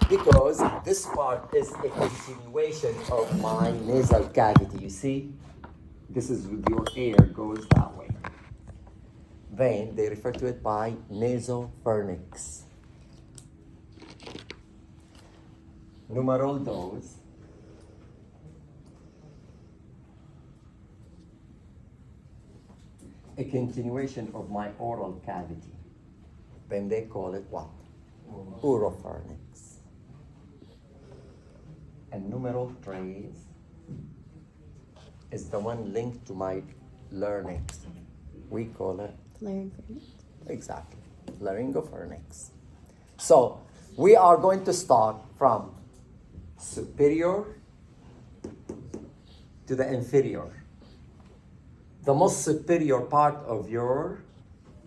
Because this part is a continuation of my nasal cavity. You see, this is with your air goes that way. Then they refer to it by nasopharynx. Numeral dos. A continuation of my oral cavity. Then they call it what? Oropharynx. And numeral tres is the one linked to my larynx. We call it Larynx. exactly laryngopharynx. So we are going to start from superior to the inferior. The most superior part of your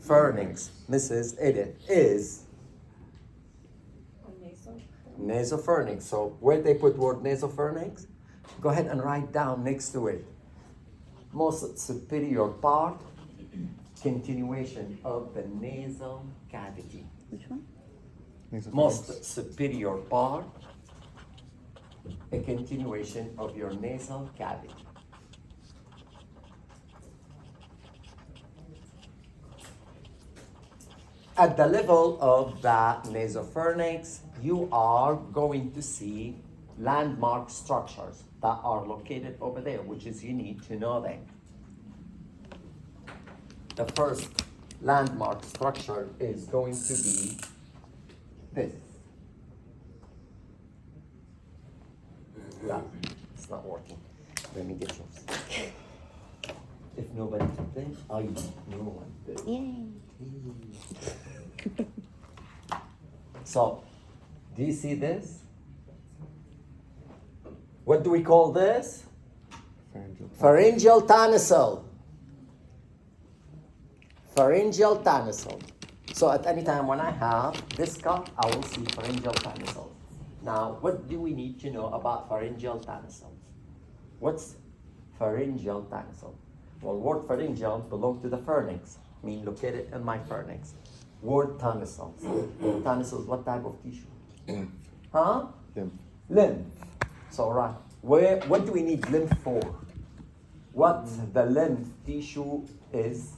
pharynx, Mrs. Edith, is nasopharynx. So where they put word nasopharynx, go ahead and write down next to it. Most superior part, continuation of the nasal cavity. Which one? Most superior part, a continuation of your nasal cavity. At the level of the nasopharynx, you are going to see landmark structures that are located over there, which is you need to know them. The first landmark structure is going to be this. Yeah, it's not working. Let me get yours. If nobody took them, I know one did. Yay. So, do you see this? What do we call this? Pharyngeal tonsil. Pharyngeal tonsil. So at any time when I have this cup, I will see pharyngeal tonsil. Now, what do we need to know about pharyngeal tonsils? What's pharyngeal tonsil? Well, word pharyngeal belongs to the pharynx, mean located in my pharynx. Word tonsils. Tonsils, what type of tissue? Lymph. Huh? Lymph. Lymph. So right. What do we need lymph for? What the lymph tissue is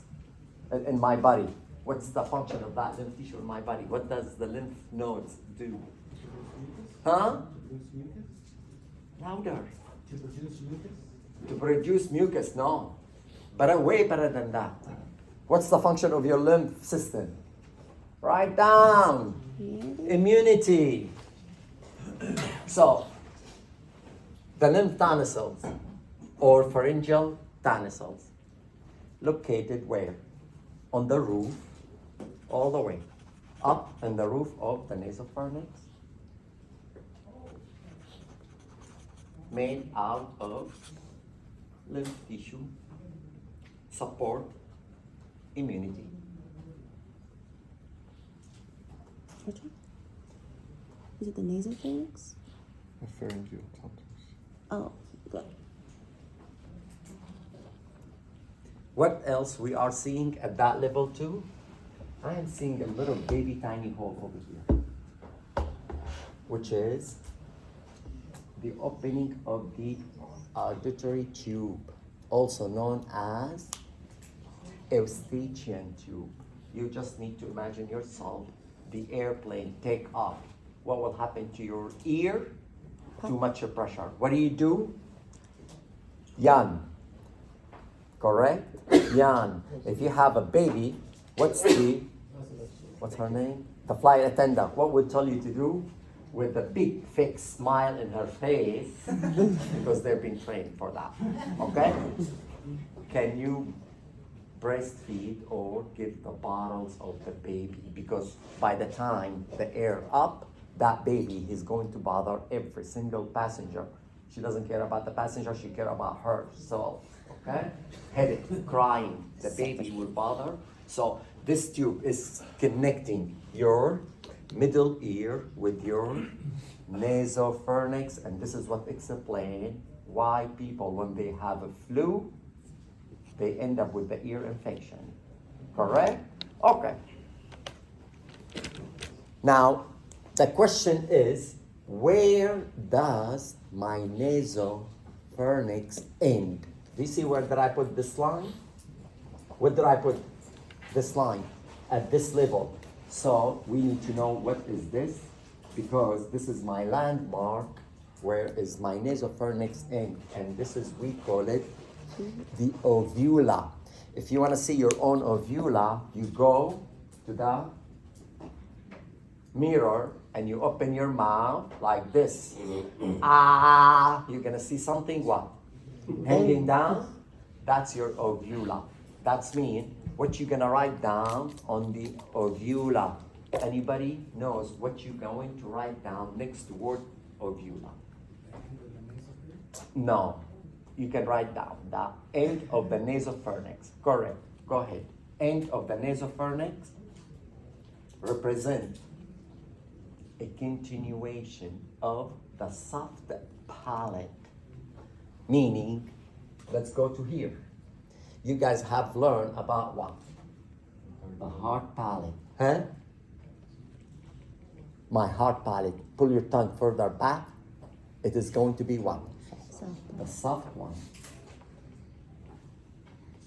in my body? What's the function of that lymph tissue in my body? What does the lymph nodes do? Huh? Louder. To produce mucus, no. But way better than that. What's the function of your lymph system? Write down. Immunity. So, the lymph tonsils or pharyngeal tonsils located where? On the roof, all the way up in the roof of the nasopharynx, made out of lymph tissue, support immunity. Which one? Is it the nasopharynx? The pharyngeal tonsils. Oh, good. What else we are seeing at that level too? I am seeing a little baby tiny hole over here, which is the opening of the auditory tube, also known as Eustachian tube. You just need to imagine yourself the airplane take off. What will happen to your ear? Too much pressure. What do? Yan. Correct? Yan. If you have a baby, what's her name? The flight attendant. What would tell you to do? With a big fixed smile in her face, because they've been trained for that. Okay? Can you breastfeed or give the bottles of the baby? Because by the time the air up, that baby is going to bother every single passenger. She doesn't care about the passenger, she cares about herself. Okay? Headache, crying, the baby will bother. So this tube is connecting your middle ear with your nasopharynx, and this is what explains why people, when they have a flu, they end up with the ear infection. Correct? Okay. Now, the question is, where does my nasopharynx end? Do you see where did I put this line? Where did I put this line? At this level. So we need to know what is this, because this is my landmark. Where is my nasopharynx end? And this is, we call it the ovula. If you want to see your own ovula, you go to the mirror and you open your mouth like this. You're gonna see something what? Hanging down? That's your ovula. That's mean what you're gonna write down on the ovula. Anybody knows what you're going to write down next to word ovula? No. You can write down the end of the nasopharynx. Correct. Go ahead. End of the nasopharynx represent a continuation of the soft palate. Meaning, let's go to here. You guys have learned about what? The hard palate. Huh? My hard palate. Pull your tongue further back. It is going to be what? The soft one.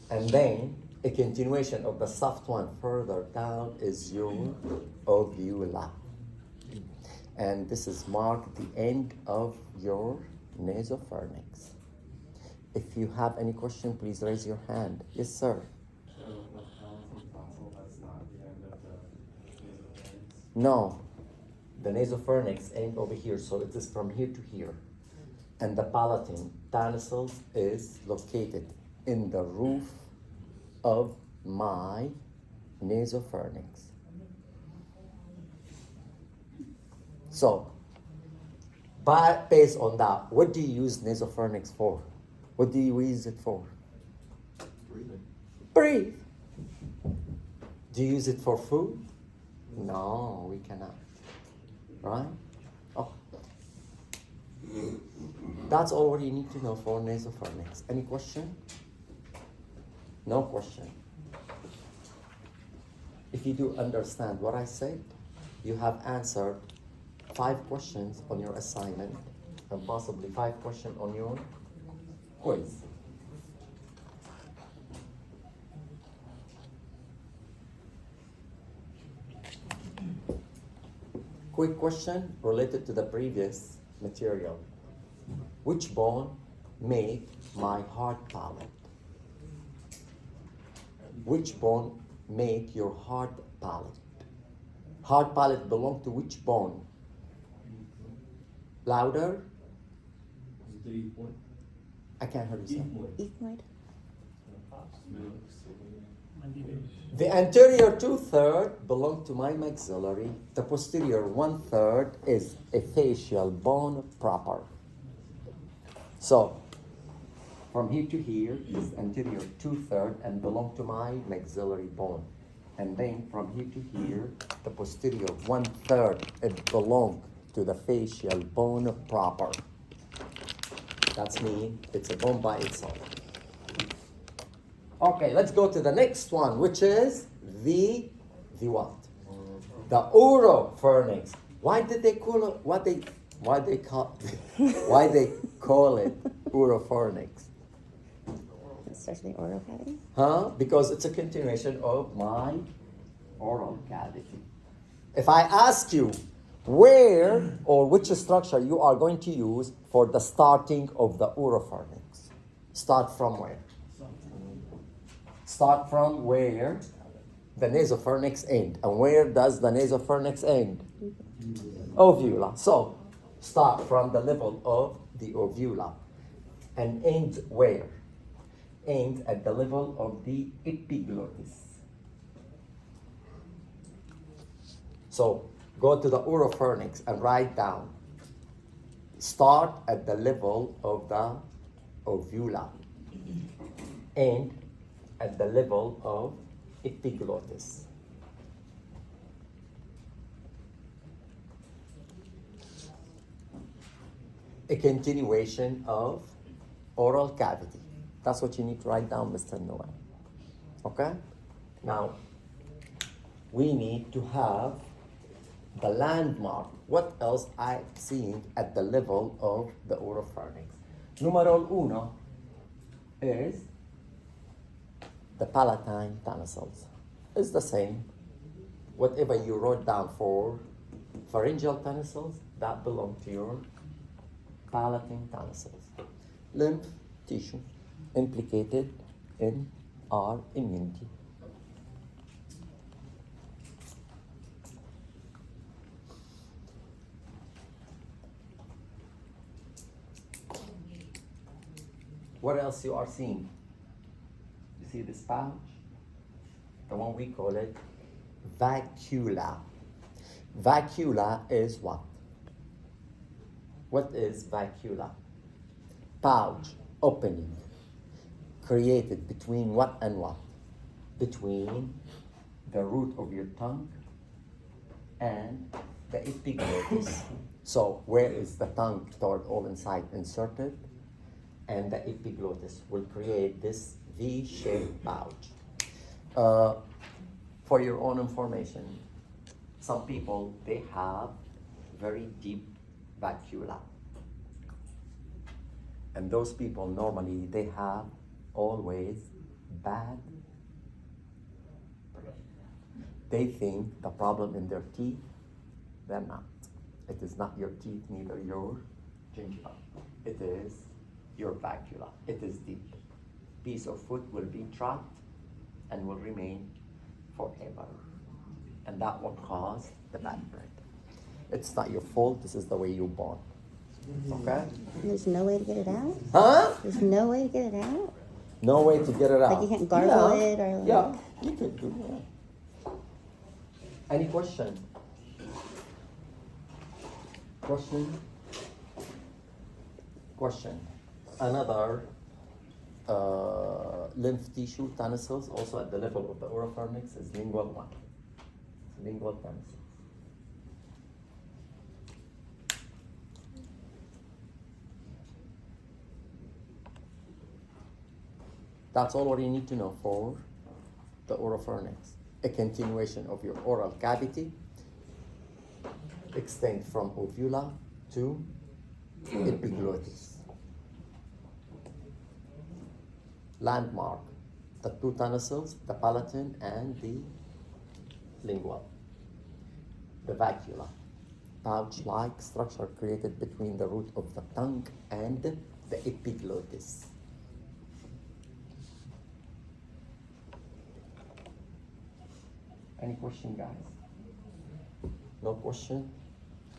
And then a continuation of the soft one further down is your ovula. And this is marked the end of your nasopharynx. If you have any question, please raise your hand. Yes, sir. So the palatal tonsil, that's not the end of the nasopharynx? No. The nasopharynx end over here, so it is from here to here. And the palatal tonsils is located in the roof of my nasopharynx. So, based on that, what do you use nasopharynx for? What do you use it for? Breathing. Breathe. Do you use it for food? No, we cannot. Right? Oh. That's all what you need to know for nasopharynx. Any question? No question. If you do understand what I said, you have answered 5 questions on your assignment and possibly 5 questions on your quiz. Quick question related to the previous material. Which bone made my hard palate? Which bone made your hard palate? Hard palate belong to which bone? Louder? The deep point. I can't hear you say. Deep point. Ethmoid. The anterior 2/3 belong to my maxillary. The posterior 1/3 is a facial bone proper. So, from here to here is anterior 2/3 and belong to my maxillary bone. And then from here to here, the posterior 1/3, it belong to the facial bone proper. That's mean it's a bone by itself. Okay, let's go to the next one, which is the what? The oropharynx. Why did they call it? Why they call it oropharynx? It starts with the oral cavity. Huh? Because it's a continuation of my oral cavity. If I ask you where or which structure you are going to use for the starting of the oropharynx, start from where? Start from where the nasopharynx end. And where does the nasopharynx end? Ovula. So, start from the level of the ovula. And end where? End at the level of the epiglottis. So, go to the oropharynx and write down. Start at the level of the ovula. End at the level of epiglottis. A continuation of oral cavity. That's what you need to write down, Mr. Noel. Okay? Now, we need to have the landmark. What else I'm seeing at the level of the oropharynx? Numero uno is the palatine tonsills. It's the same. Whatever you wrote down for pharyngeal tonsils, that belong to your palatine tonsils. Lymph tissue implicated in our immunity. What else you are seeing? You see this pouch? The one we call it vacuola. Vacuola is what? What is vacuola? Pouch opening created between what and what? Between the root of your tongue and the epiglottis. So where is the tongue toward all inside inserted? And the epiglottis will create this V-shaped pouch. For your own information, some people, they have very deep vacuola. And those people normally, they have always bad breath. They think the problem in their teeth, they're not. It is not your teeth, neither your gingiva. It is your vacuola. It is deep. Piece of food will be trapped and will remain forever. And that will cause the bad breath. It's not your fault. This is the way you're born. Okay? There's no way to get it out? Huh? There's no way to get it out? No way to get it out. Like you can't gargle Yeah. it or like... Yeah, you could do that. Any question? Question? Question. Another lymph tissue tonsils, also at the level of the oropharynx, is lingual one. Lingual tonsils. That's all what you need to know for the oropharynx. A continuation of your oral cavity, extend from uvula to epiglottis. Landmark, the two tonsils, the palatine and the lingual. The vacuola, pouch-like structure created between the root of the tongue and the epiglottis. Any question, guys? No question?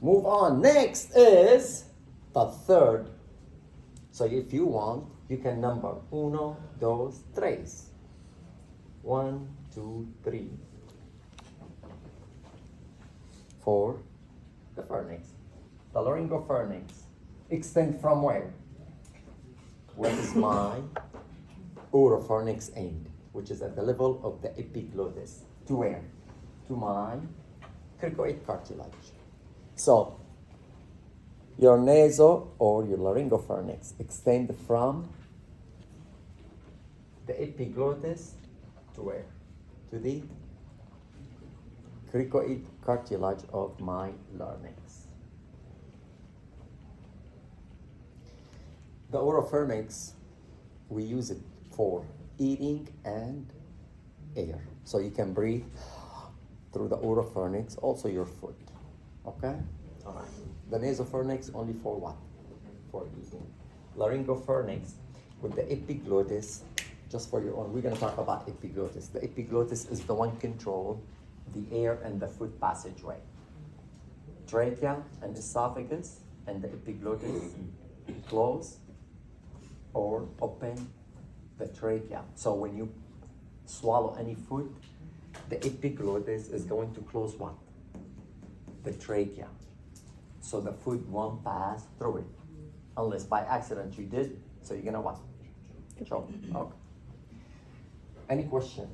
Move on. Next is the third. So if you want, you can number uno, dos, tres. 1, 2, 3. 4. The pharynx. The laryngopharynx. Extend from where? Where is my oropharynx end, which is at the level of the epiglottis. To where? To my cricoid cartilage. So, your naso or your laryngopharynx extend from the epiglottis to where? To the cricoid cartilage of my larynx. The oropharynx, we use it for eating and air. So you can breathe through the oropharynx, also your foot. Okay? All right. The nasopharynx only for what? For eating. Laryngopharynx with the epiglottis, just for your own. We're going to talk about epiglottis. The epiglottis is the one control the air and the food passageway. Trachea and esophagus and the epiglottis close or open the trachea. So when you swallow any food, the epiglottis is going to close what? The trachea. So the food won't pass through it. Unless by accident you did, so you're gonna what? Choke. Okay. Any question?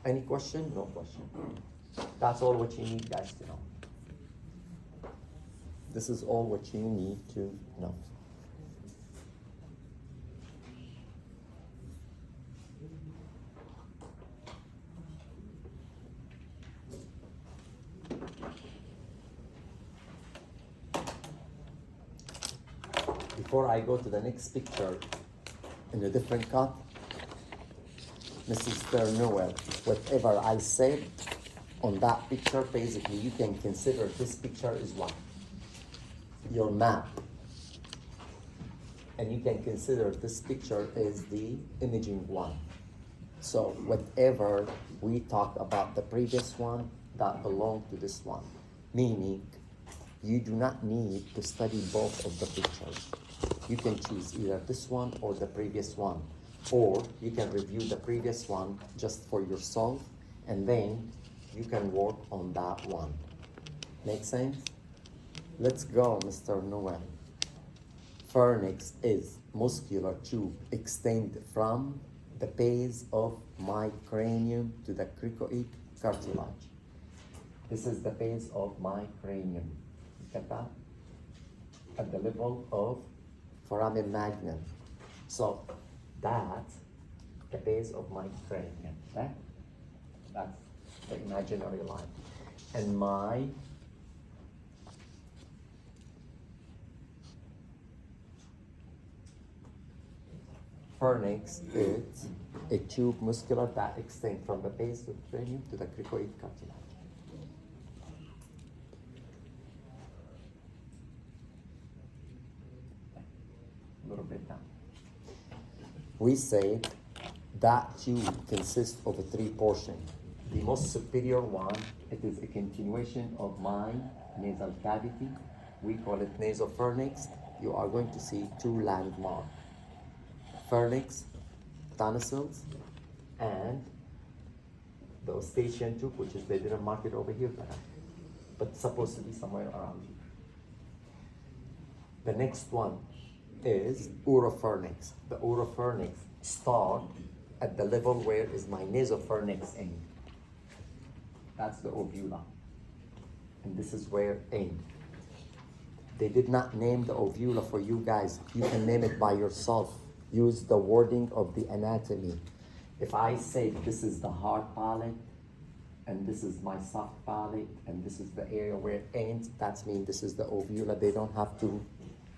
Any question? No question. That's all what you need, guys, to know. This is all what you need to know. before I go to the next picture in a different cut, Mrs. Sternowell, whatever I said on that picture, basically you can consider this picture is what? Your map. And you can consider this picture as the imaging one. So whatever we talked about the previous one, that belong to this one. Meaning, you do not need to study both of the pictures. You can choose either this one or the previous one. Or you can review the previous one just for yourself, and then you can work on that one. Make sense? Let's go, Mr. Noel. Pharynx is muscular tube extend from the base of my cranium to the cricoid cartilage. This is the base of my cranium. Look at that. At the level of foramen magnum. So that's the base of my cranium. Okay? That's the imaginary line. And my pharynx is a tube muscular that extends from the base of the cranium to the cricoid cartilage. A little bit down. We said that tube consists of three portions. The most superior one, it is a continuation of my nasal cavity. We call it nasopharynx. You are going to see two landmarks. Pharynx, tonsils, and the eustachian tube, which is, they didn't mark it over here, but it's supposed to be somewhere around here. The next one is oropharynx. The oropharynx start at the level where is my nasopharynx end. That's the ovula. And this is where end. They did not name the ovula for you guys. You can name it by yourself. Use the wording of the anatomy. If I say this is the hard palate, and this is my soft palate, and this is the area where it ends, that means this is the ovula. They don't have to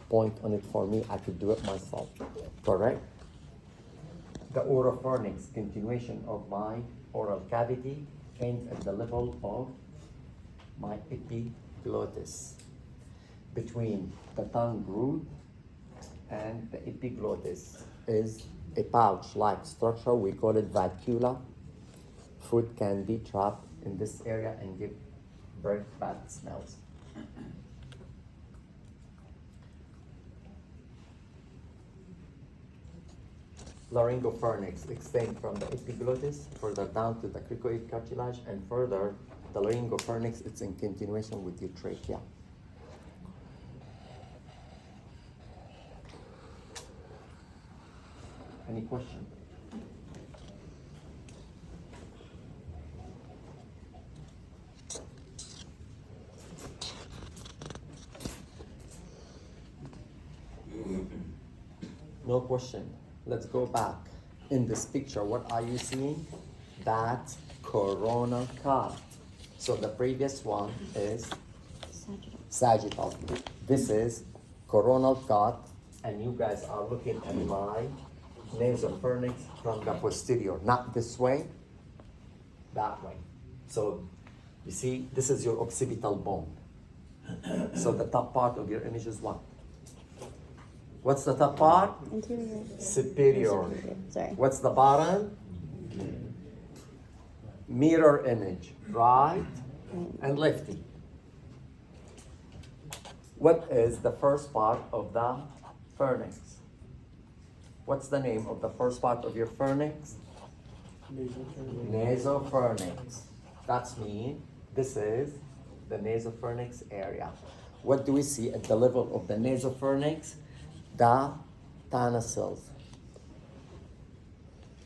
point on it for me. I could do it myself. Correct? The oropharynx, continuation of my oral cavity, ends at the level of my epiglottis. Between the tongue root and the epiglottis is a pouch-like structure. We call it vacula. Food can be trapped in this area and give very bad smells. Laryngopharynx extends from the epiglottis further down to the cricoid cartilage, and further the laryngopharynx, it's in continuation with your trachea. Any question? No question. Let's go back. In this picture, what are you seeing? That coronal cut. So the previous one is sagittal. This is coronal cut, and you guys are looking at my nasopharynx from the posterior, not this way, that way. So you see, this is your occipital bone. So the top part of your image is what? What's the top part? Interior. Superior. Sorry. What's the bottom? Mirror image, right and lefty. What is the first part of the pharynx? What's the name of the first part of your pharynx? Nasopharynx. That's mean this is the nasopharynx area. What do we see at the level of the nasopharynx? The tonsils.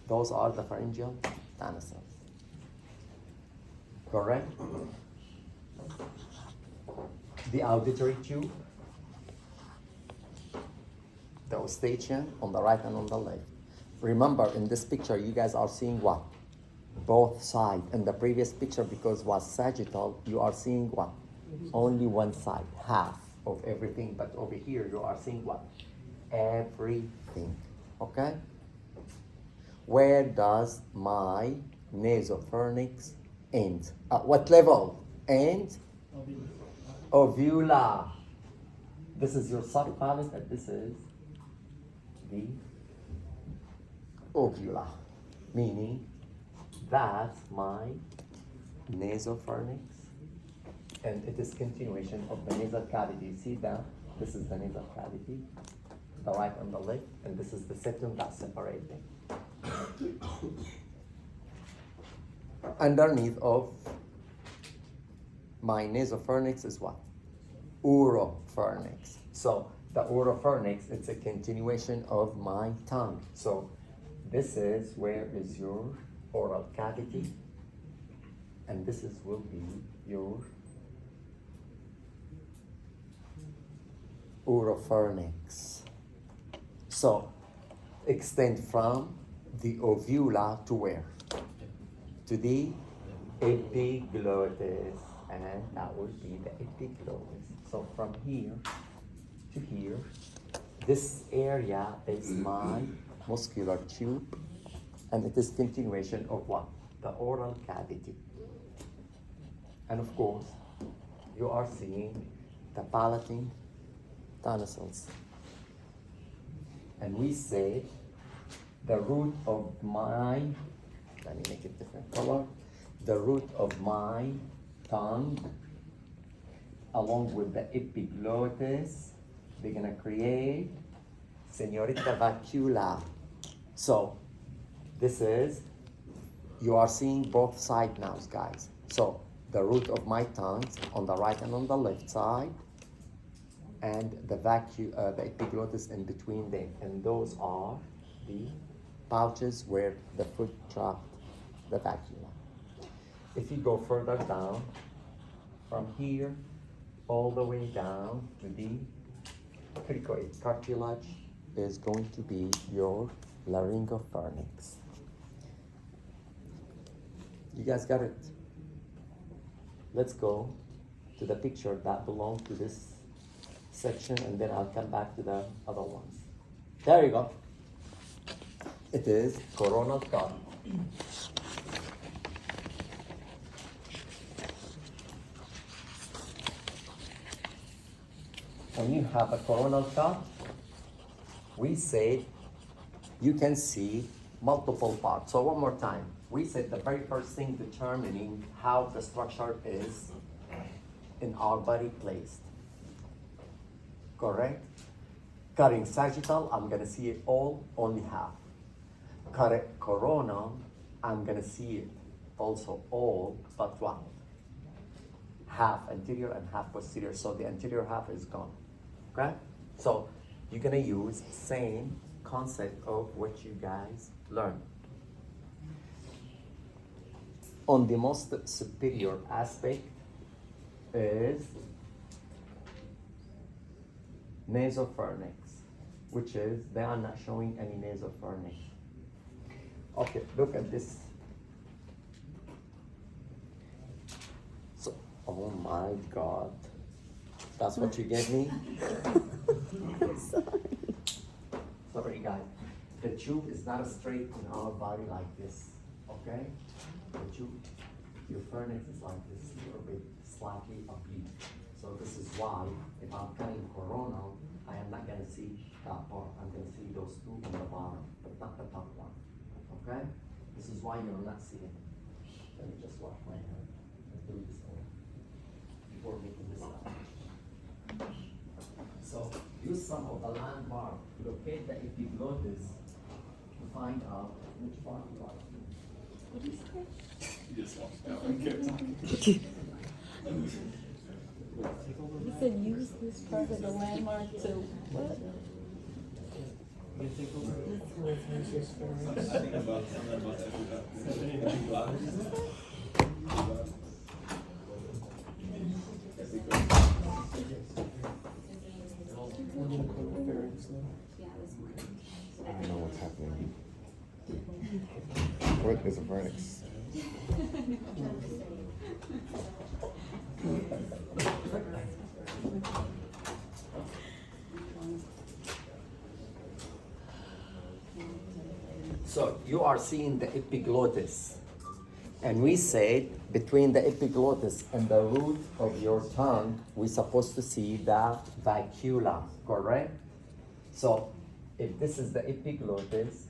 Those are the pharyngeal tonsils. Correct? The auditory tube, the eustachian on the right and on the left. Remember, in this picture, you guys are seeing what? Both sides. In the previous picture, because it was sagittal, you are seeing what? Only one side, half of everything. But over here, you are seeing what? everything. Okay? Where does my nasopharynx end? At what level? End? Ovula. This is your soft palate, and this is the ovula, meaning that's my nasopharynx, and it is continuation of the nasal cavity. See that? This is the nasal cavity, the right and the left, and this is the septum that's separating. Underneath of my nasopharynx is what? Oropharynx. So the oropharynx, it's a continuation of my tongue. So this is where is your oral cavity, and this is will be your oropharynx. So extend from the ovula to where? To the epiglottis, and that would be the epiglottis. So from here to here, this area is my muscular tube, and it is continuation of what? The oral cavity. And of course, you are seeing the palatal tonsils. And we say the root of my, let me make it different color, the root of my tongue along with the epiglottis, they're gonna create senorita vacula. So this is, you are seeing both sides now, guys. So the root of my tongue on the right and on the left side, and the the epiglottis in between them, and those are the pouches where the food trapped the vacula. If you go further down, from here all the way down to the cricoid cartilage is going to be your laryngopharynx. You guys got it? Let's go to the picture that belongs to this section, and then I'll come back to the other ones. There you go. It is coronal cut. When you have a coronal cut, we say you can see multiple parts. So one more time, we said the very first thing determining how the structure is in our body placed. Correct? Cutting sagittal, I'm gonna see it all, only half. Correct coronal, I'm gonna see it also all, but what? Half anterior and half posterior, so the anterior half is gone. Okay? So you're gonna use same concept of what you guys learned. On the most superior aspect is nasopharynx, which is, they are not showing any nasopharynx. Okay, look at this. So, oh my God. That's what you gave me? I'm sorry. Sorry guys. The tube is not straight in our body like this, okay? The tube, your pharynx is like this, a little bit slightly oblique. So this is why, if I'm cutting coronal, I am not gonna see that part. I'm gonna see those two on the bottom, but not the top one, okay? This is why you're not seeing. Let me just wash my hand. Let's do this one before making this up. So use some of the landmark, locate the epiglottis to find out which part you are. What do you say? You just walked out and kept talking. You said use this part of the landmark to what? I think about something about I don't know what's happening. What is a vernix? So you are seeing the epiglottis. And we said between the epiglottis and the root of your tongue, we're supposed to see the vacuola, correct? So if this is the epiglottis,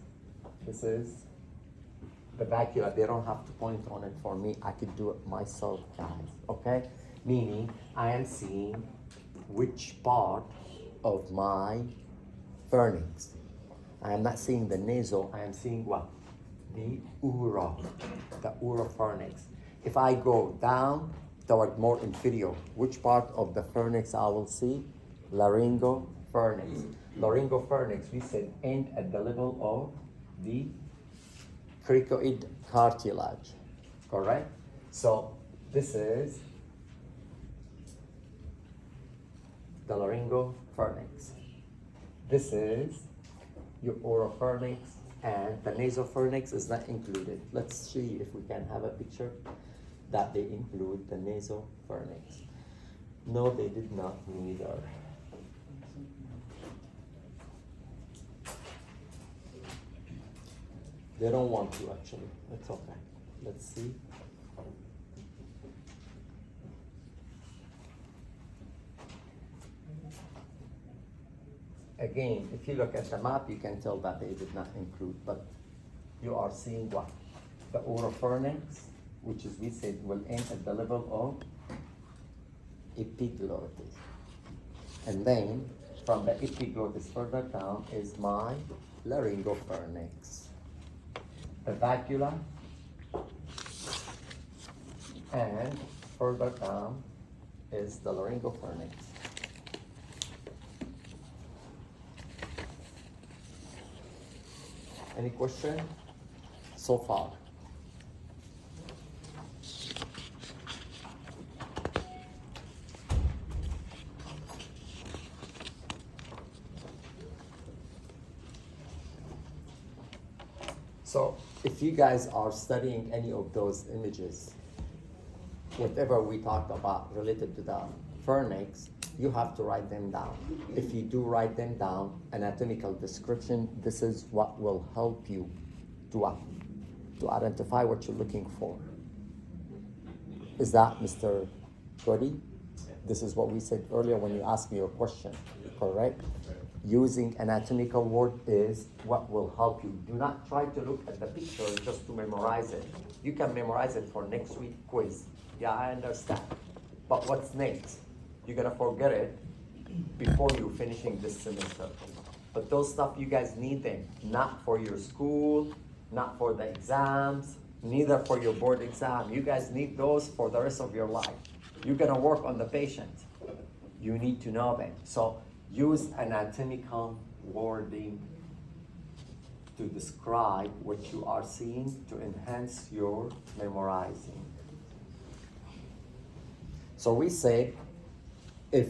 this is the vacuola. They don't have to point on it for me. I could do it myself, guys, okay? Meaning I am seeing which part of my pharynx. I am not seeing the nasal, I am seeing what? The oropharynx. If I go down toward more inferior, which part of the pharynx I will see? Laryngopharynx. Laryngopharynx, we said, end at the level of the cricoid cartilage, correct? So this is the laryngopharynx. This is your oropharynx, and the nasopharynx is not included. Let's see if we can have a picture that they include the nasopharynx. No, they did not neither. They don't want to actually. It's okay. Let's see. Again, if you look at the map, you can tell that they did not include, but you are seeing what? The oropharynx, which is, we said, will end at the level of epiglottis. And then, from the epiglottis further down is my laryngopharynx. The vacuola, and further down is the laryngopharynx. Any question so far? So if you guys are studying any of those images, whatever we talked about related to the pharynx, you have to write them down. If you do write them down, anatomical description, this is what will help you to what? To identify what you're looking for. Is that Mr. Cody? This is what we said earlier when you asked me your question, correct? Using anatomical word is what will help you. Do not try to look at the picture just to memorize it. You can memorize it for next week quiz. Yeah, I understand. But what's next? You're gonna forget it before you're finishing this semester. But those stuff, you guys need them, not for your school, not for the exams, neither for your board exam. You guys need those for the rest of your life. You're gonna work on the patient. You need to know them. So use anatomical wording to describe what you are seeing to enhance your memorizing. So we say, if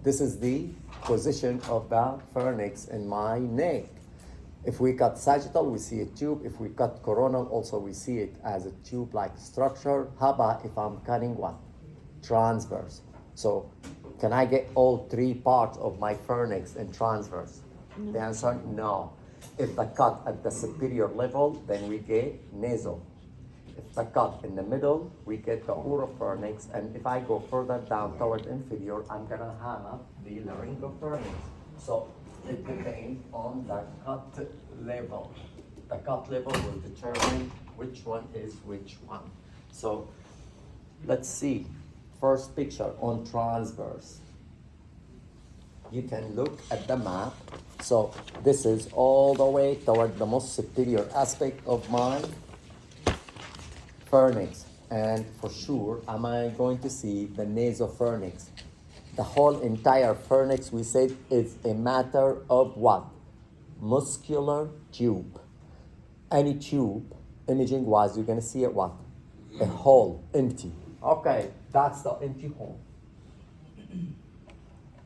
this is the position of the pharynx in my neck. If we cut sagittal, we see a tube. If we cut coronal, also we see it as a tube-like structure. How about if I'm cutting what? Transverse. So can I get all three parts of my pharynx in transverse? No. The answer, no. If the cut at the superior level, then we get nasal. If the cut in the middle, we get the oropharynx, and if I go further down toward inferior, I'm gonna have the laryngopharynx. So it depends on the cut level. The cut level will determine which one is which one. So let's see. First picture on transverse. You can look at the map. So this is all the way toward the most superior aspect of my pharynx, and for sure am I going to see the nasopharynx. The whole entire pharynx, we said, is a matter of what? Muscular tube. Any tube, imaging wise, you're gonna see it what? A hole, empty. Okay, that's the empty hole.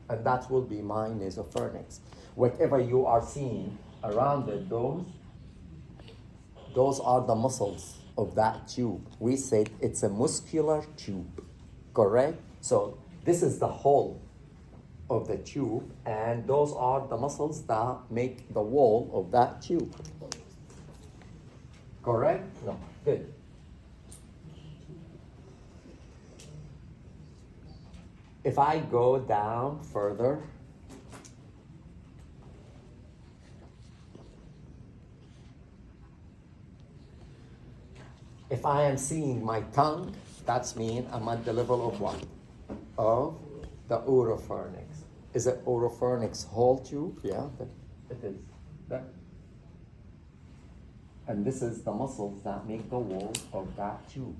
And that will be my nasopharynx. Whatever you are seeing around it, those are the muscles of that tube. We said it's a muscular tube, correct? So this is the hole. of the tube, and those are the muscles that make the wall of that tube. Correct? No. Good. If I go down further, if I am seeing my tongue, that's mean I'm at the level of what? Of the oropharynx. Is it oropharynx whole tube? Yeah, it is. That. And this is the muscles that make the wall of that tube.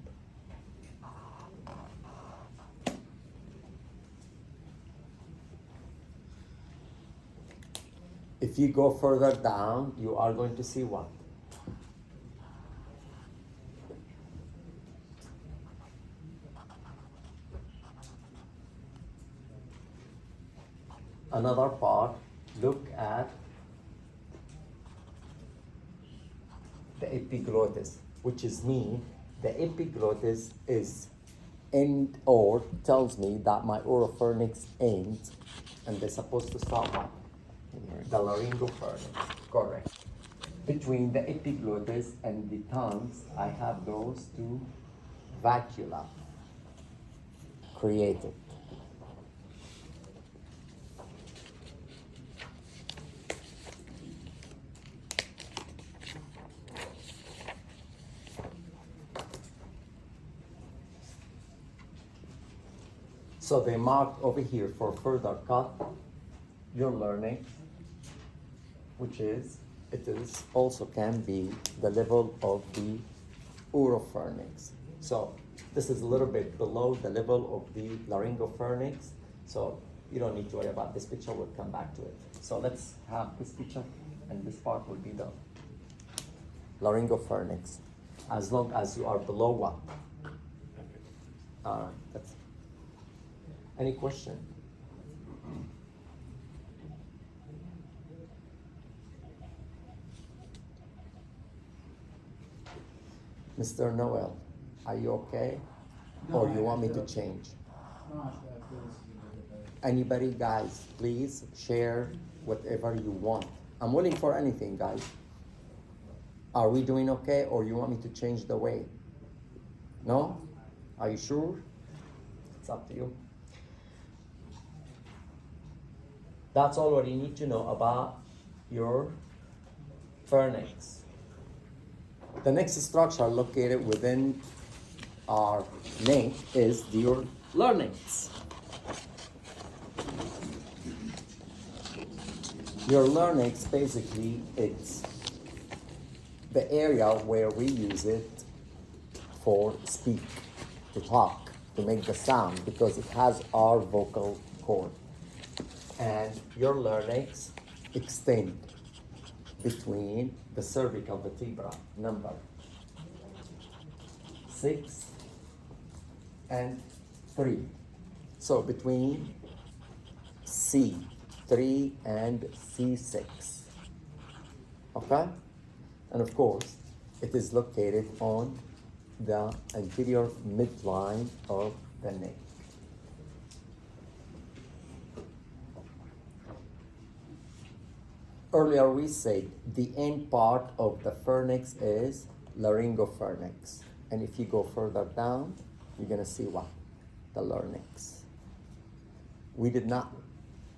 If you go further down, you are going to see what? Another part, look at the epiglottis, which is mean the epiglottis is end or tells me that my oropharynx ends and they're supposed to start what? The laryngopharynx, correct. Between the epiglottis and the tongues, I have those two vacula created. So they marked over here for further cut your learning, which is, it is also can be the level of the oropharynx. So this is a little bit below the level of the laryngopharynx. So you don't need to worry about this picture, we'll come back to it. So let's have this picture, and this part will be the laryngopharynx. As long as you are below what? That's any question? Mr. Noel, are you okay? No, Or you I want me to feel- change? No, I feel this is a little bit better. Anybody, guys, please share whatever you want. I'm willing for anything, guys. Are we doing okay, or you want me to change the way? No? Are you sure? It's up to you. That's all what you need to know about your pharynx. The next structure located within our neck is your larynx. Your larynx, basically, it's the area where we use it for speak, to talk, to make the sound, because it has our vocal cord. And your larynx extend between the cervical vertebra, number 6 and 3. So between C3 and C6. Okay? And of course, it is located on the anterior midline of the neck. Earlier we said the end part of the pharynx is laryngopharynx. And if you go further down, you're gonna see what? The larynx. We did not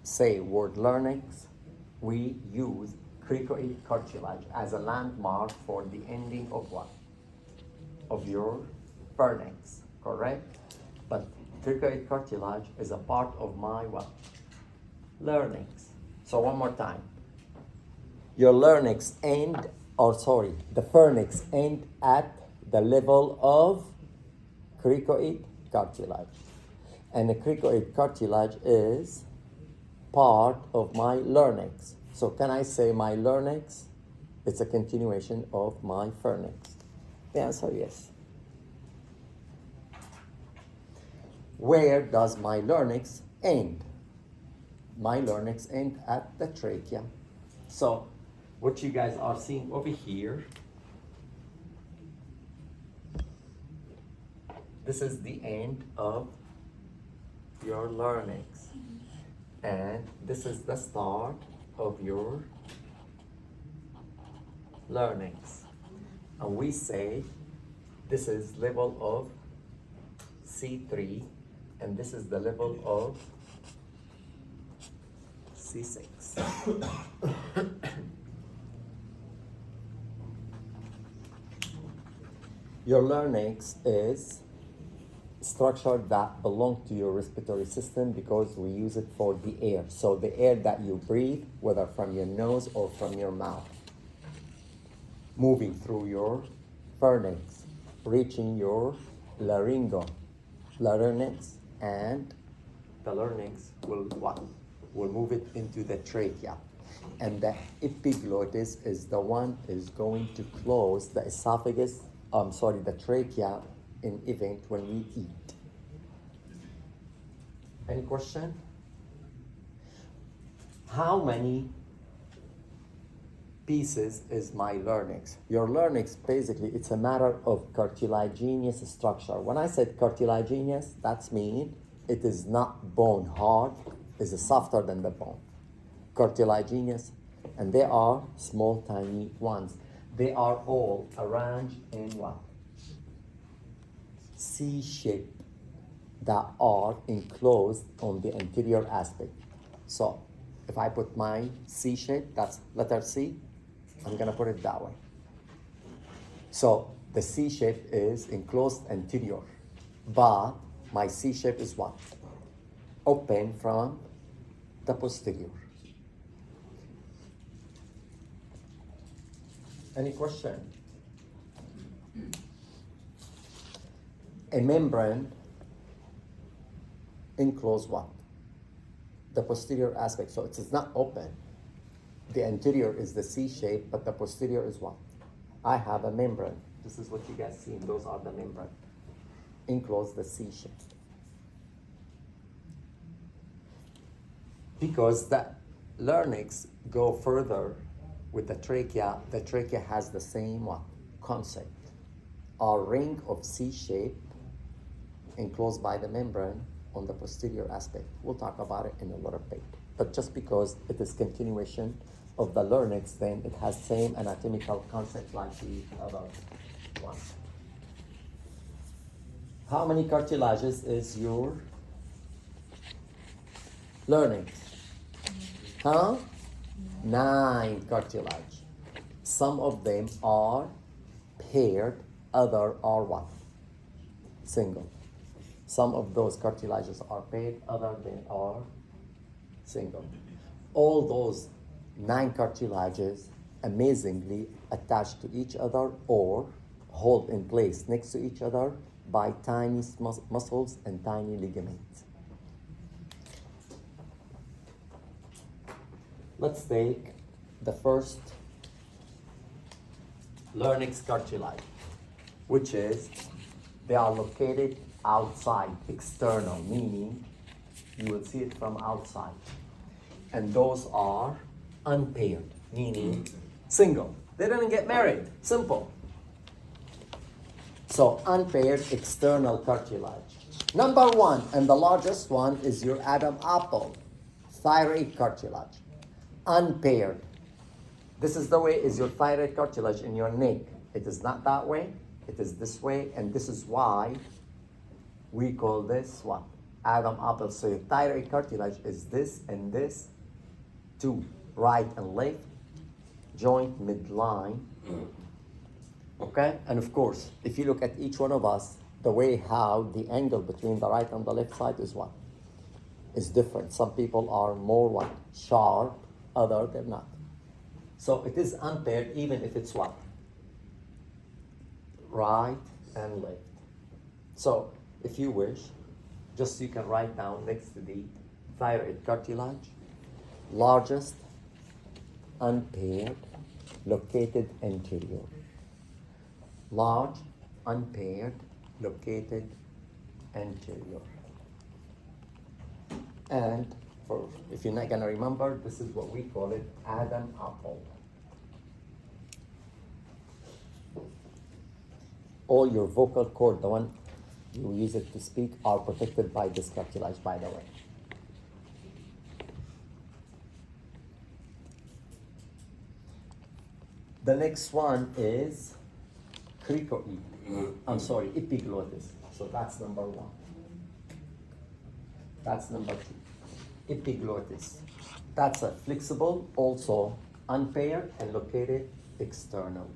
say word larynx. We use cricoid cartilage as a landmark for the ending of what? Of your pharynx, correct? But cricoid cartilage is a part of my what? Larynx. So one more time. Your larynx end, or sorry, the pharynx end at the level of cricoid cartilage. And the cricoid cartilage is part of my larynx. So can I say my larynx? It's a continuation of my pharynx. The answer is yes. Where does my larynx end? My larynx end at the trachea. So what you guys are seeing over here, this is the end of your larynx. And this is the start of your learnings. And we say this is level of C3 and this is the level of C6. Your larynx is structure that belong to your respiratory system because we use it for the air. So the air that you breathe, whether from your nose or from your mouth, moving through your pharynx, reaching your larynx, and the larynx will what? Will move it into the trachea. And the epiglottis is the one is going to close the esophagus, the trachea in event when we eat. Any question? How many pieces is my larynx? Your larynx, basically, it's a matter of cartilaginous structure. When I said cartilaginous, that's mean it is not bone hard, it's softer than the bone. Cartilaginous, and they are small, tiny ones. They are all arranged in what? C shape that are enclosed on the anterior aspect. So if I put my C shape, that's letter C, I'm gonna put it that way. So the C shape is enclosed anterior, but my C shape is what? Open from the posterior. Any question? A membrane enclose what? The posterior aspect. So it is not open. The anterior is the C shape, but the posterior is what? I have a membrane. This is what you guys see. Those are the membrane. Enclose the C shape. Because the larynx go further with the trachea has the same what? Concept. A ring of C shape enclosed by the membrane on the posterior aspect. We'll talk about it in a little bit. But just because it is continuation of the larynx, then it has same anatomical concept like the other one. How many cartilages is your larynx? Huh? 9 cartilage. Some of them are paired, other are what? Single. Some of those cartilages are paired, other than are single. All those 9 cartilages amazingly attached to each other or hold in place next to each other by tiny muscles and tiny ligaments. Let's take the first larynx cartilage, which is they are located outside, external, meaning you will see it from outside. And those are unpaired, meaning single. They didn't get married, simple. So unpaired external cartilage. Number 1 and the largest one is your Adam apple, thyroid cartilage. Unpaired. This is the way is your thyroid cartilage in your neck. It is not that way, it is this way, and this is why we call this what? Adam apple. So your thyroid cartilage is this and this, 2, right and left, joint midline. Okay? And of course, if you look at each one of us, the way how the angle between the right and the left side is what? Is different. Some people are more what? Sharp, other they're not. So it is unpaired even if it's what? Right and left. So if you wish, just you can write down next to the thyroid cartilage, largest, unpaired, located anterior. Large, unpaired, located anterior. And for, if you're not gonna remember, this is what we call it, Adam apple. All your vocal cord, the one you use it to speak, are protected by this cartilage, by the way. The next one is cricoid. I'm sorry, epiglottis. So that's number one. That's number two. Epiglottis. That's a flexible, also unpaired and located external.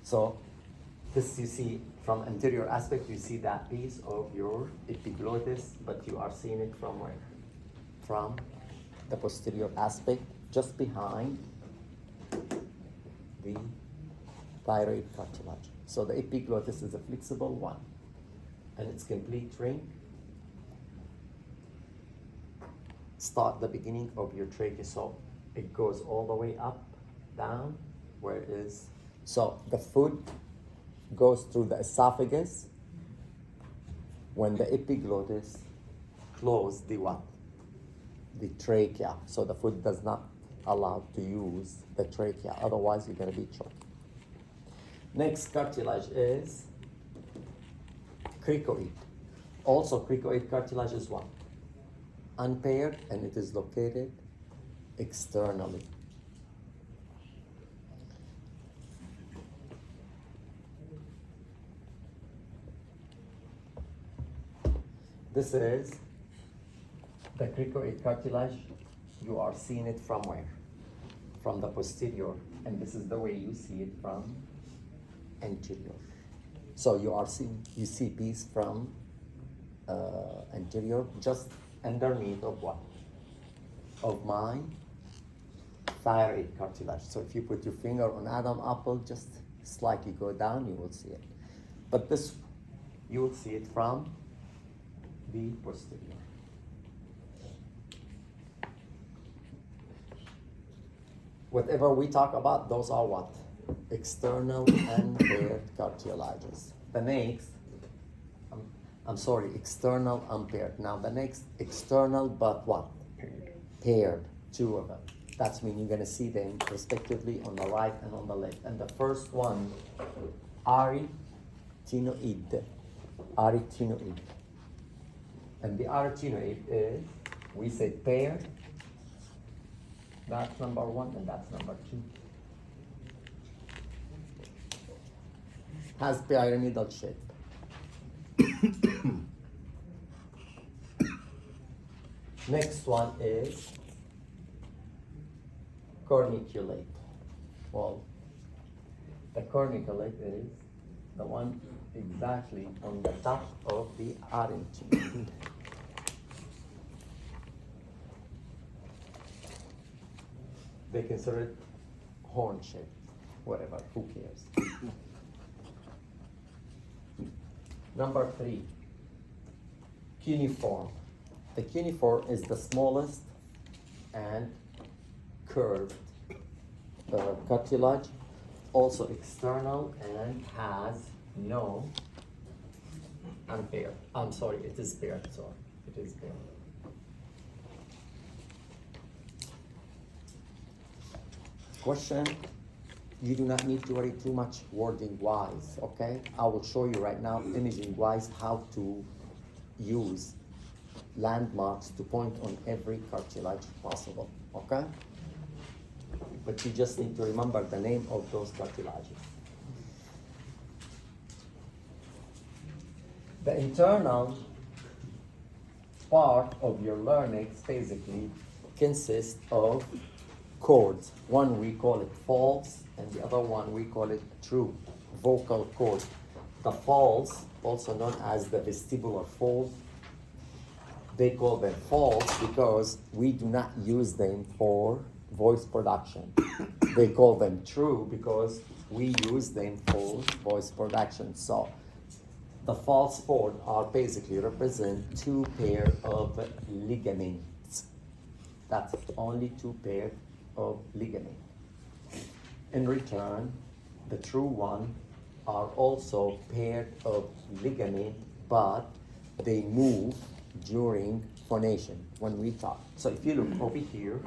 So this you see from anterior aspect, you see that piece of your epiglottis, but you are seeing it from where? From the posterior aspect, just behind the thyroid cartilage. So the epiglottis is a flexible one, and its complete ring start the beginning of your trachea. So it goes all the way up, down, where it is. So the food goes through the esophagus when the epiglottis close the what? The trachea. So the food does not allow to use the trachea, otherwise you're gonna be choked. Next cartilage is cricoid. Also cricoid cartilage is what? Unpaired, and it is located externally. This is the cricoid cartilage. You are seeing it from where? From the posterior, and this is the way you see it from anterior. So you see piece from anterior, just underneath of what? Of my thyroid cartilage. So if you put your finger on Adam apple, just slightly go down, you will see it. But this, you will see it from the posterior. Whatever we talk about, those are what? External and paired cartilages. The next, I'm sorry, external unpaired. Now the next, external but what? Paired, two of them. That's when you're gonna see them respectively on the right and on the left. And the first one, arytenoid. Arytenoid. And the arytenoid is, we say paired. That's number one and that's number two. Has pyramidal shape. Next one is corniculate. Well, the corniculate is the one exactly on the top of the arytenoid. They consider it horn shape, whatever, who cares? Number three, cuneiform. The cuneiform is the smallest and curved cartilage, also external and has no unpaired. I'm sorry, it is paired, sorry, it is paired. Question, you do not need to worry too much wording wise, okay? I will show you right now imaging wise how to use landmarks to point on every cartilage possible, okay? But you just need to remember the name of those cartilages. The internal part of your larynx basically consists of cords. One we call it false, and the other one we call it true vocal cord. The false, also known as the vestibular fold, they call them false because we do not use them for voice production. They call them true because we use them for voice production. So the false fold are basically represent two pair of ligaments. That's only two pair of ligament. In return, the true one are also paired of ligament, but they move during phonation when we talk. So if you look over here,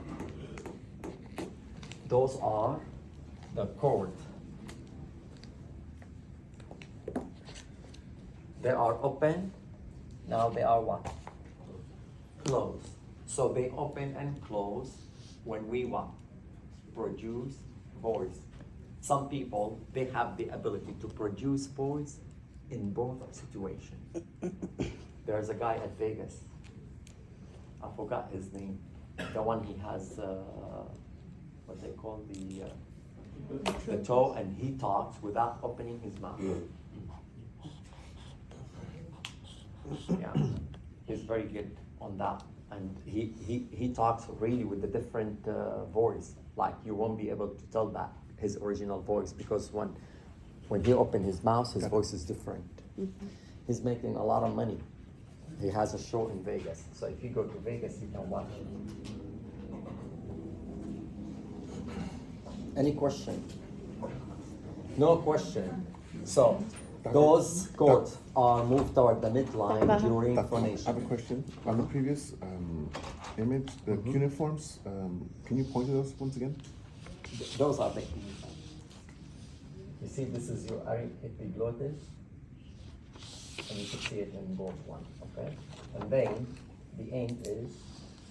those are the cord. They are open, now they are what? Closed. So they open and close when we what? produce voice. Some people, they have the ability to produce voice in both situations. There's a guy at Vegas, I forgot his name, the one he has, what they call the toe, and he talks without opening his mouth. Yeah, he's very good on that. And he talks really with a different voice. Like you won't be able to tell that his original voice, because when he opens his mouth, his voice is different. He's making a lot of money. He has a show in Vegas. So if you go to Vegas, you can watch it. Any question? No question. So those chords are moved toward the midline during Doctor, I phonation. have a question. On the previous image, the cuneiforms, can you point to those once again? Those are the keys. You see, this is your epiglottis, and you can see it in both one, okay? And then the end is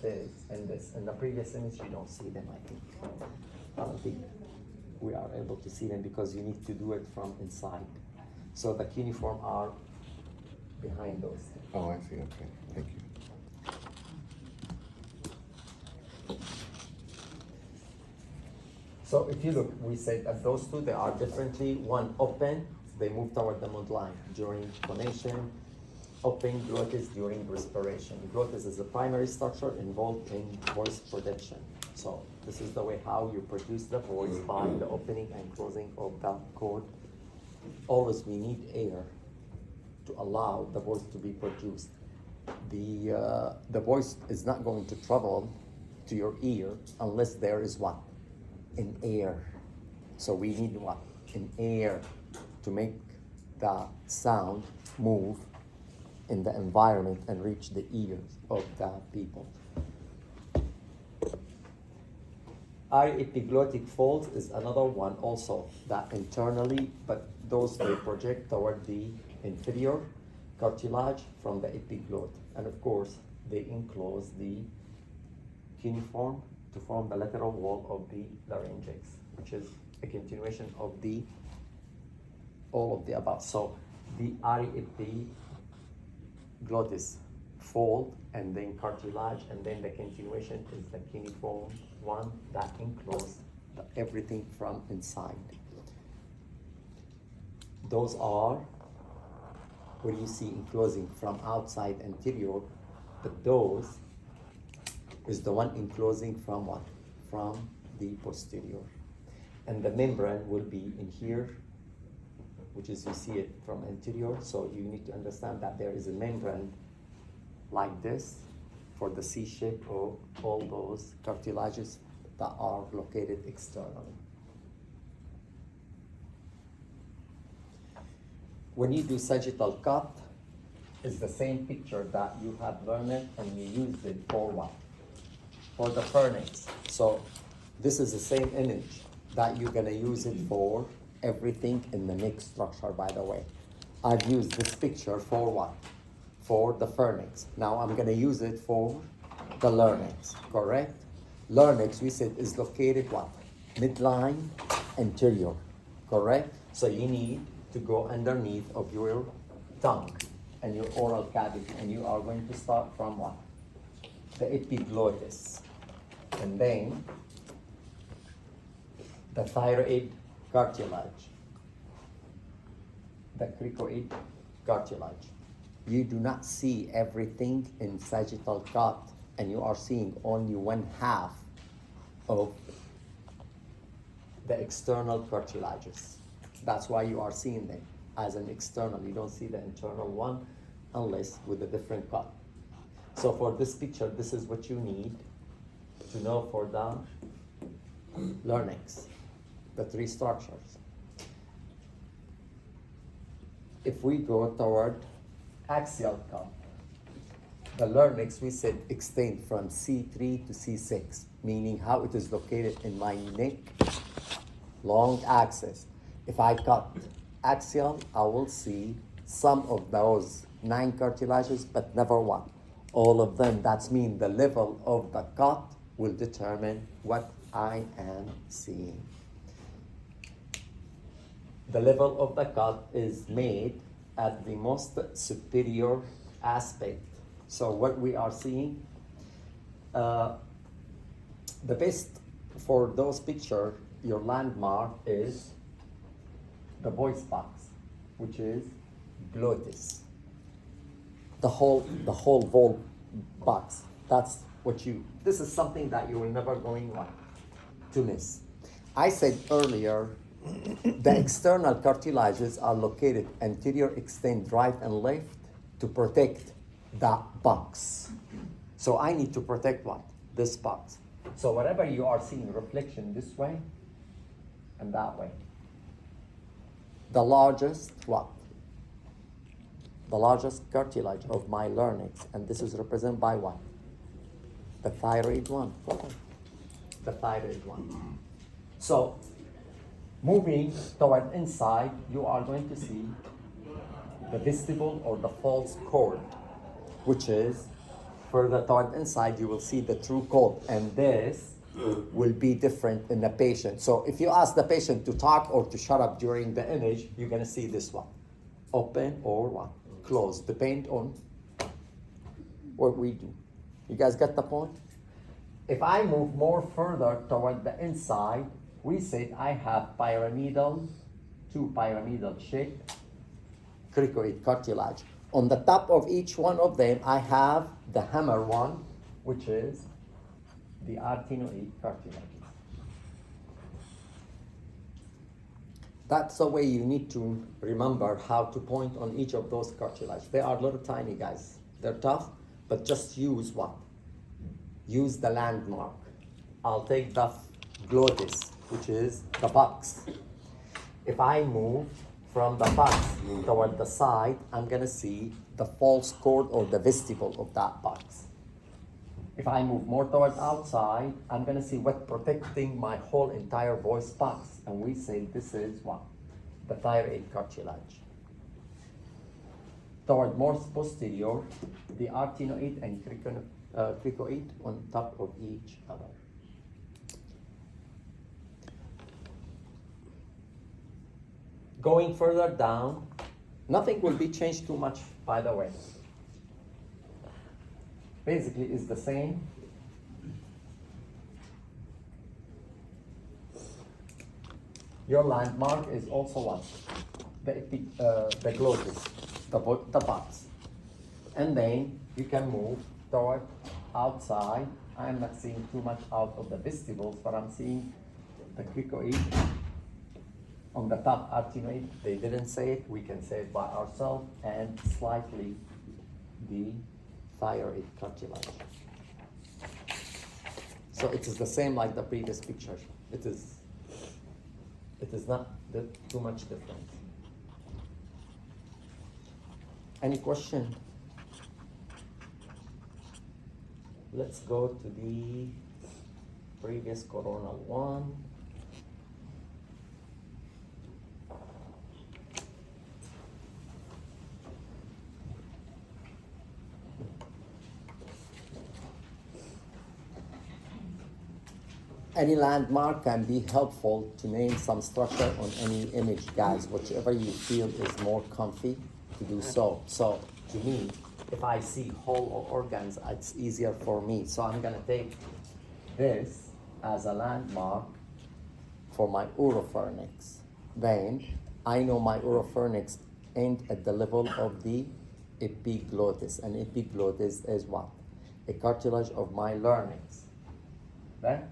this and this. In the previous image, you don't see them, I think. I don't think we are able to see them because you need to do it from inside. So the cuneiform are behind those. Oh, I see. Okay, thank you. So if you look, we said that those two, they are differently. One open, they move toward the midline during phonation. Open glottis during respiration. Glottis is the primary structure involved in voice production. So this is the way how you produce the voice by the opening and closing of the chord. Always we need air to allow the voice to be produced. The voice is not going to travel to your ear unless there is what? An air. So we need what? An air to make the sound move in the environment and reach the ears of the people. Epiglottic folds is another one also that internally, but those they project toward the inferior cartilage from the epiglot. And of course, they enclose the cuneiform to form the lateral wall of the larynx, which is a continuation of all of the above. So the epiglottis fold, and then cartilage, and then the continuation is the cuneiform one that encloses everything from inside. Those are what you see enclosing from outside anterior, but those is the one enclosing from what? From the posterior. And the membrane will be in here, which is you see it from anterior, so you need to understand that there is a membrane like this for the C shape of all those cartilages that are located externally. When you do sagittal cut, it's the same picture that you have learned, and you use it for what? For the pharynx. So this is the same image that you're gonna use it for everything in the neck structure, by the way. I've used this picture for what? For the pharynx. Now I'm gonna use it for the larynx, correct? Larynx, we said, is located what? Midline anterior, correct? So you need to go underneath of your tongue and your oral cavity, and you are going to start from what? The epiglottis, and then the thyroid cartilage, the cricoid cartilage. You do not see everything in sagittal cut, and you are seeing only 1/2 of the external cartilages. That's why you are seeing them as an external. You don't see the internal one unless with a different cut. So for this picture, this is what you need to know for the larynx, the three structures. If we go toward axial cut, the larynx, we said, extend from C3 to C6, meaning how it is located in my neck, long axis. If I cut axial, I will see some of those 9 cartilages, but never one. All of them, that's mean the level of the cut will determine what I am seeing. The level of the cut is made at the most superior aspect. So what we are seeing, the best for those pictures, your landmark is the voice box, which is glottis. The whole vol box. That's what you. This is something that you will never going to miss. I said earlier, the external cartilages are located anterior, extend right and left to protect that box. So I need to protect what? This box. So whatever you are seeing reflection this way and that way. The largest what? The largest cartilage of my larynx, and this is represented by what? The thyroid one. The thyroid one. So moving toward inside, you are going to see the vestibule or the false chord, which is further toward inside, you will see the true chord, and this will be different in the patient. So if you ask the patient to talk or to shut up during the image, you're gonna see this one, open or what? Close, depend on what we do. You guys get the point? If I move more further toward the inside, we said I have pyramidal, two pyramidal shaped cricoid cartilage. On the top of each one of them, I have the hammer one, which is the arytenoid cartilage. That's the way you need to remember how to point on each of those cartilage. They are little tiny guys. They're tough, but just use what? Use the landmark. I'll take the glottis, which is the box. If I move from the box toward the side, I'm gonna see the false chord or the vestibule of that box. If I move more toward outside, I'm gonna see what protecting my whole entire voice box. And we say this is what? The thyroid cartilage. Toward more posterior, the arytenoid and cricoid on top of each other. Going further down, nothing will be changed too much, by the way. Basically, it's the same. Your landmark is also what? The glottis, the box. And then you can move toward outside. I'm not seeing too much out of the vestibules, but I'm seeing the cricoid. On the top arytenoid, they didn't say it, we can say it by ourselves, and slightly the thyroid cartilage. So it is the same like the previous picture. It is not too much different. Any question? Let's go to the previous coronal one. Any landmark can be helpful to name some structure on any image, guys, whichever you feel is more comfy to do so. So to me, if I see whole organs, it's easier for me. So I'm gonna take this as a landmark for my oropharynx. Then I know my oropharynx end at the level of the epiglottis. And epiglottis is what? A cartilage of my larynx. Then